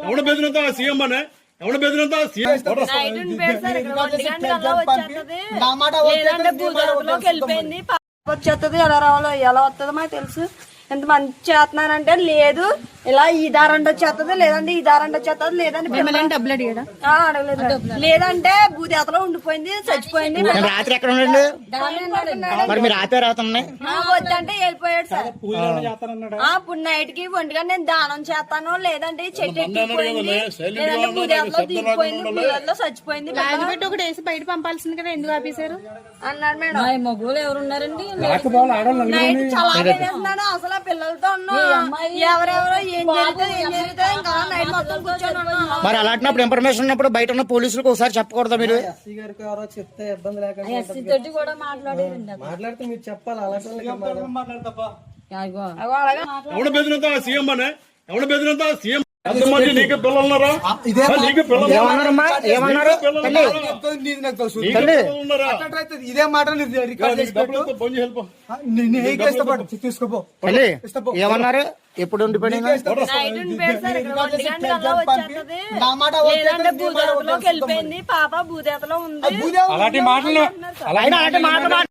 ఎవడ బెదిరంతా సీఎం అనే ఎవడ బెదిరంతా సీఎం వెళ్ళిపోయింది వచ్చేస్తుంది ఎలా రావాలో ఎలా వస్తుందో మాకు తెలుసు. ఎంత మంది చేస్తున్నానంటే లేదు ఇలా ఈ దారంట వచ్చేస్తుంది లేదంటే ఈ దారంట వచ్చేస్తుంది లేదంటే డబ్బులు అడిగాడా అడగలేదు లేదంటే భూదేతలో ఉండిపోయింది చచ్చిపోయింది. రాత్రి ఎక్కడ ఉండండి మరి మీరు రాత్రి రాతున్నాయి వద్దంటే వెళ్ళిపోయాడు సార్. ఇప్పుడు నైట్ కి ఒంటిగా నేను దానం చేస్తాను లేదంటే చెట్టు ఎక్కిపోయింది లేదంటే భూదేతలో దిగిపోయింది భూదేతలో చచ్చిపోయింది పెట్టి ఒకటి వేసి బయట పంపాల్సింది కదా, ఎందుకు ఆపేశారు అన్నాడు మేడం. మగవాళ్ళు ఎవరు ఉన్నారండి? నైట్ చాలా వేస్తున్నాడు అసలు పిల్లలతో ఉన్నాం ఎవరెవరో ఏం జరుగుతుంది ఇంకా నైట్ మొత్తం కూర్చొని ఉన్నాం. మరి అలాంటినప్పుడు ఇన్ఫర్మేషన్ ఉన్నప్పుడు బయట ఉన్న పోలీసులకు ఒకసారి చెప్పకూడదా మీరు? చెప్తే ఇబ్బంది లేకుండా కూడా మాట్లాడారండి. మాట్లాడితే మీరు చెప్పాలి. ఎవడ బెదిరంతా సీఎం అనే ఎవడ బెదిరంతా సీఎం నీకు పిల్లలున్నారా? ఏమన్నారమ్మా ఏమన్నారు? ఇదే మాట తీసుకోపో ఏమన్నారు? ఎప్పుడు ఉండిపోయింది? లేదంటే భూదేతలోకి వెళ్ళిపోయింది పాప భూదేతలో ఉంది. అలాంటి మాటలు